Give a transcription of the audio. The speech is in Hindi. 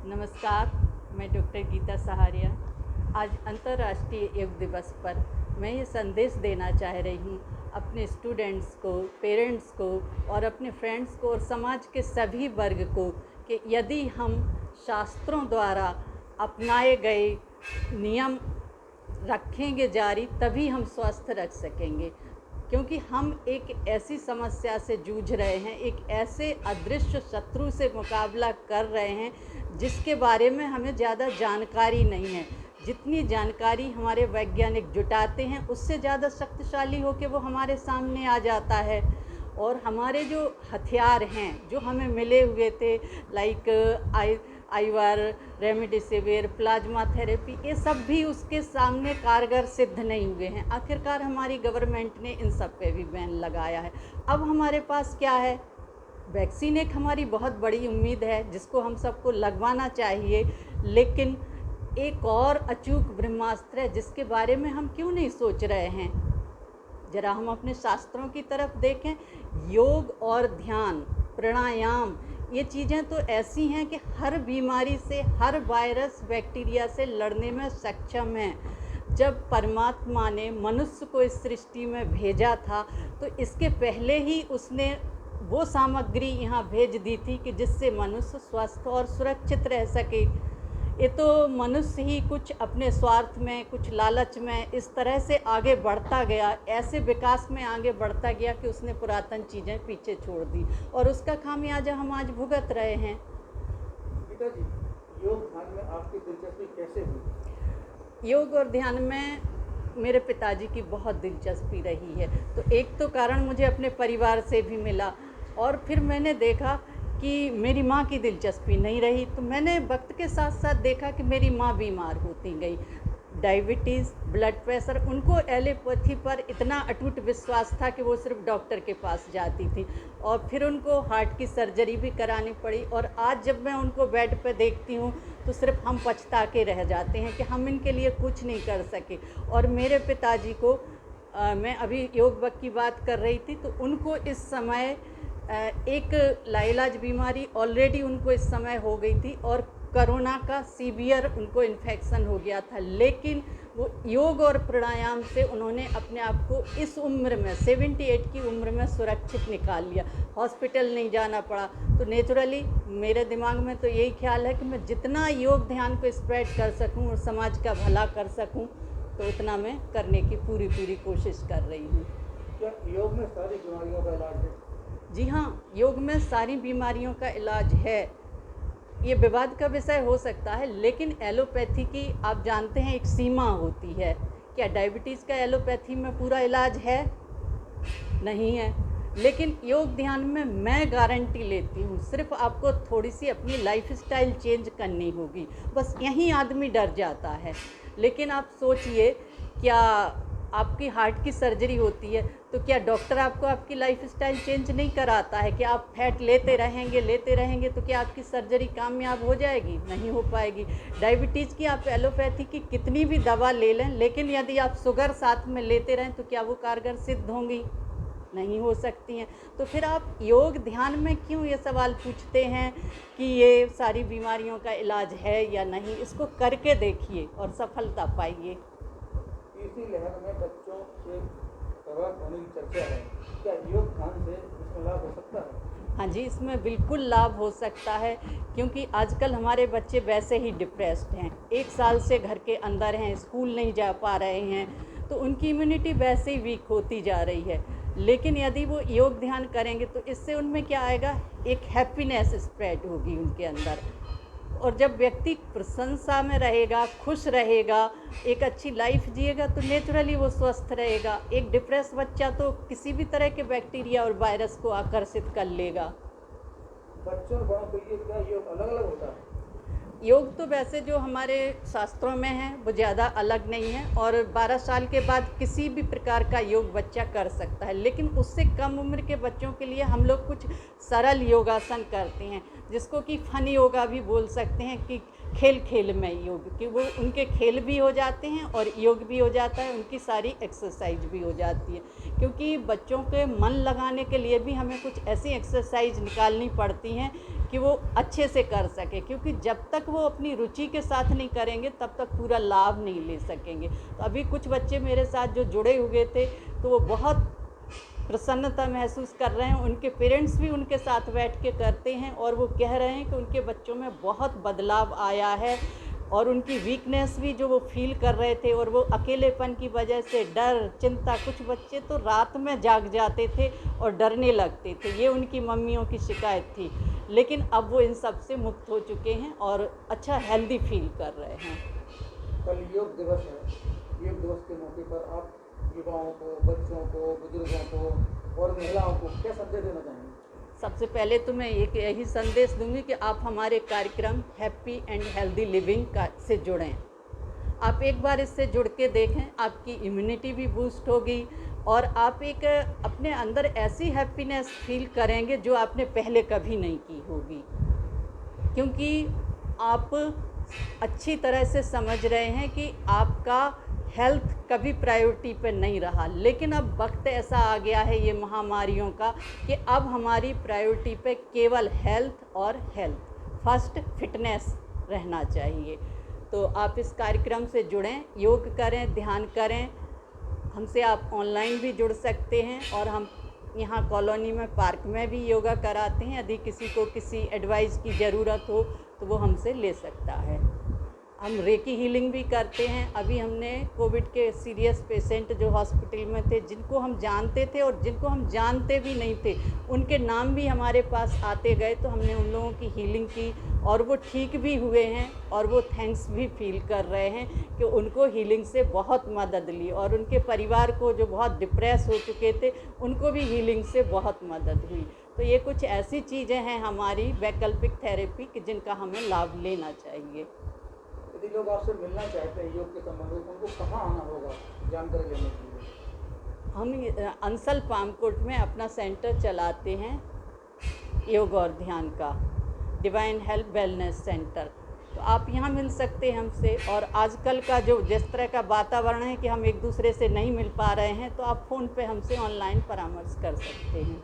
नमस्कार, मैं डॉक्टर गीता सहारिया। आज अंतर्राष्ट्रीय योग दिवस पर मैं ये संदेश देना चाह रही हूँ अपने स्टूडेंट्स को, पेरेंट्स को और अपने फ्रेंड्स को और समाज के सभी वर्ग को कि यदि हम शास्त्रों द्वारा अपनाए गए नियम रखेंगे जारी तभी हम स्वस्थ रख सकेंगे, क्योंकि हम एक ऐसी समस्या से जूझ रहे हैं, एक ऐसे अदृश्य शत्रु से मुकाबला कर रहे हैं जिसके बारे में हमें ज़्यादा जानकारी नहीं है। जितनी जानकारी हमारे वैज्ञानिक जुटाते हैं उससे ज़्यादा शक्तिशाली होकर वो हमारे सामने आ जाता है। और हमारे जो हथियार हैं जो हमें मिले हुए थे, लाइक आईवार, रेमडेसिविर, प्लाज्मा थेरेपी, ये सब भी उसके सामने कारगर सिद्ध नहीं हुए हैं। आखिरकार हमारी गवर्नमेंट ने इन सब पे भी बैन लगाया है। अब हमारे पास क्या है? वैक्सीन एक हमारी बहुत बड़ी उम्मीद है जिसको हम सबको लगवाना चाहिए, लेकिन एक और अचूक ब्रह्मास्त्र है जिसके बारे में हम क्यों नहीं सोच रहे हैं। जरा हम अपने शास्त्रों की तरफ देखें। योग और ध्यान, प्राणायाम, ये चीज़ें तो ऐसी हैं कि हर बीमारी से, हर वायरस, बैक्टीरिया से लड़ने में सक्षम हैं। जब परमात्मा ने मनुष्य को इस सृष्टि में भेजा था तो इसके पहले ही उसने वो सामग्री यहाँ भेज दी थी कि जिससे मनुष्य स्वस्थ और सुरक्षित रह सके। ये तो मनुष्य ही कुछ अपने स्वार्थ में, कुछ लालच में इस तरह से आगे बढ़ता गया, ऐसे विकास में आगे बढ़ता गया कि उसने पुरातन चीज़ें पीछे छोड़ दी और उसका खामियाजा हम आज भुगत रहे हैं। पिताजी, योग ध्यान में आपकी दिलचस्पी कैसे हुई? योग और ध्यान में मेरे पिताजी की बहुत दिलचस्पी रही है। तो एक तो कारण मुझे अपने परिवार से भी मिला और फिर मैंने देखा कि मेरी माँ की दिलचस्पी नहीं रही। तो मैंने वक्त के साथ साथ देखा कि मेरी माँ बीमार होती गई, डायबिटीज़, ब्लड प्रेशर। उनको एलोपैथी पर इतना अटूट विश्वास था कि वो सिर्फ डॉक्टर के पास जाती थी और फिर उनको हार्ट की सर्जरी भी करानी पड़ी। और आज जब मैं उनको बेड पे देखती हूँ तो सिर्फ हम पछता के रह जाते हैं कि हम इनके लिए कुछ नहीं कर सके। और मेरे पिताजी को मैं अभी योग वक्त की बात कर रही थी तो उनको इस समय एक लाइलाज बीमारी ऑलरेडी उनको इस समय हो गई थी और कोरोना का सीवियर उनको इन्फेक्शन हो गया था, लेकिन वो योग और प्राणायाम से उन्होंने अपने आप को इस उम्र में, 78 की उम्र में सुरक्षित निकाल लिया। हॉस्पिटल नहीं जाना पड़ा। तो नेचुरली मेरे दिमाग में तो यही ख्याल है कि मैं जितना योग ध्यान को स्प्रेड कर सकूं और समाज का भला कर सकूं तो उतना मैं करने की पूरी कोशिश कर रही हूँ। क्या योग में सारी बीमारियों का इलाज है? जी हाँ, योग में सारी बीमारियों का इलाज है। ये विवाद का विषय हो सकता है, लेकिन एलोपैथी की आप जानते हैं एक सीमा होती है। क्या डायबिटीज़ का एलोपैथी में पूरा इलाज है? नहीं है। लेकिन योग ध्यान में मैं गारंटी लेती हूँ, सिर्फ आपको थोड़ी सी अपनी लाइफस्टाइल चेंज करनी होगी, बस यहीं आदमी डर जाता है। लेकिन आप सोचिए, क्या आपकी हार्ट की सर्जरी होती है तो क्या डॉक्टर आपको आपकी लाइफस्टाइल चेंज नहीं कराता है कि आप फैट लेते रहेंगे तो क्या आपकी सर्जरी कामयाब हो जाएगी? नहीं हो पाएगी। डायबिटीज़ की आप एलोपैथी की कितनी भी दवा ले लें, लेकिन यदि आप शुगर साथ में लेते रहें तो क्या वो कारगर सिद्ध होंगी? नहीं हो सकती हैं। तो फिर आप योग ध्यान में क्यों ये सवाल पूछते हैं कि ये सारी बीमारियों का इलाज है या नहीं? इसको करके देखिए और सफलता पाइए। इसी लहर में बच्चों के प्रभाव होने की चर्चा है। क्या योग ध्यान से इसमें लाभ हो सकता है? हाँ जी, इसमें बिल्कुल लाभ हो सकता है, क्योंकि आजकल हमारे बच्चे वैसे ही डिप्रेस्ड हैं, 1 साल से घर के अंदर हैं, स्कूल नहीं जा पा रहे हैं, तो उनकी इम्यूनिटी वैसे ही वीक होती जा रही है। लेकिन यदि वो योग ध्यान करेंगे तो इससे उनमें क्या आएगा, एक हैप्पीनेस स्प्रेड होगी उनके अंदर। और जब व्यक्ति प्रशंसा में रहेगा, खुश रहेगा, एक अच्छी लाइफ जिएगा तो नेचुरली वो स्वस्थ रहेगा। एक डिप्रेस बच्चा तो किसी भी तरह के बैक्टीरिया और वायरस को आकर्षित कर लेगा। बच्चों और बड़ों के लिए क्या योग अलग अलग होता है? योग तो वैसे जो हमारे शास्त्रों में है वो ज़्यादा अलग नहीं है और 12 साल के बाद किसी भी प्रकार का योग बच्चा कर सकता है। लेकिन उससे कम उम्र के बच्चों के लिए हम लोग कुछ सरल योगासन करते हैं, जिसको कि फन योगा भी बोल सकते हैं, कि खेल खेल में योग, कि वो उनके खेल भी हो जाते हैं और योग भी हो जाता है, उनकी सारी एक्सरसाइज भी हो जाती है। क्योंकि बच्चों के मन लगाने के लिए भी हमें कुछ ऐसी एक्सरसाइज निकालनी पड़ती हैं कि वो अच्छे से कर सके, क्योंकि जब तक वो अपनी रुचि के साथ नहीं करेंगे तब तक पूरा लाभ नहीं ले सकेंगे। तो अभी कुछ बच्चे मेरे साथ जो जुड़े हुए थे तो वो बहुत प्रसन्नता महसूस कर रहे हैं, उनके पेरेंट्स भी उनके साथ बैठ के करते हैं और वो कह रहे हैं कि उनके बच्चों में बहुत बदलाव आया है और उनकी वीकनेस भी जो वो फील कर रहे थे और वो अकेलेपन की वजह से डर, चिंता, कुछ बच्चे तो रात में जाग जाते थे और डरने लगते थे, ये उनकी मम्मियों की शिकायत थी। लेकिन अब वो इन सब से मुक्त हो चुके हैं और अच्छा हेल्दी फील कर रहे हैं। कल योग दिवस है, योग दिवस के मौके पर आप युवाओं को, बच्चों को, बुजुर्गों को और महिलाओं को क्या संदेश देना चाहेंगे? सबसे पहले तो मैं यही संदेश दूंगी कि आप हमारे कार्यक्रम हैप्पी एंड हेल्दी लिविंग का से जुड़ें। आप एक बार इससे जुड़ के देखें, आपकी इम्यूनिटी भी बूस्ट होगी और आप एक अपने अंदर ऐसी हैप्पीनेस फील करेंगे जो आपने पहले कभी नहीं की होगी, क्योंकि आप अच्छी तरह से समझ रहे हैं कि आपका हेल्थ कभी प्रायोरिटी पे नहीं रहा, लेकिन अब वक्त ऐसा आ गया है ये महामारियों का कि अब हमारी प्रायोरिटी पे केवल हेल्थ और हेल्थ फर्स्ट, फिटनेस रहना चाहिए। तो आप इस कार्यक्रम से जुड़ें, योग करें, ध्यान करें। हमसे आप ऑनलाइन भी जुड़ सकते हैं और हम यहाँ कॉलोनी में पार्क में भी योगा कराते हैं। यदि किसी को किसी एडवाइस की ज़रूरत हो तो वो हमसे ले सकता है। हम रेकी हीलिंग भी करते हैं। अभी हमने कोविड के सीरियस पेशेंट जो हॉस्पिटल में थे, जिनको हम जानते थे और जिनको हम जानते भी नहीं थे, उनके नाम भी हमारे पास आते गए, तो हमने उन लोगों की हीलिंग की और वो ठीक भी हुए हैं और वो थैंक्स भी फील कर रहे हैं कि उनको हीलिंग से बहुत मदद ली और उनके परिवार को जो बहुत डिप्रेस हो चुके थे उनको भी हीलिंग से बहुत मदद हुई। तो ये कुछ ऐसी चीज़ें हैं हमारी वैकल्पिक थेरेपी कि जिनका हमें लाभ लेना चाहिए। यदि लोग आपसे मिलना चाहते हैं योग के संबंध में, उनको कहाँ आना होगा जानकारी लेने के लिए? हम अंसल पामकोट में अपना सेंटर चलाते हैं योग और ध्यान का, डिवाइन हेल्थ वेलनेस सेंटर। तो आप यहाँ मिल सकते हैं हमसे। और आजकल का जो जिस तरह का वातावरण है कि हम एक दूसरे से नहीं मिल पा रहे हैं, तो आप फ़ोन पे हमसे ऑनलाइन परामर्श कर सकते हैं।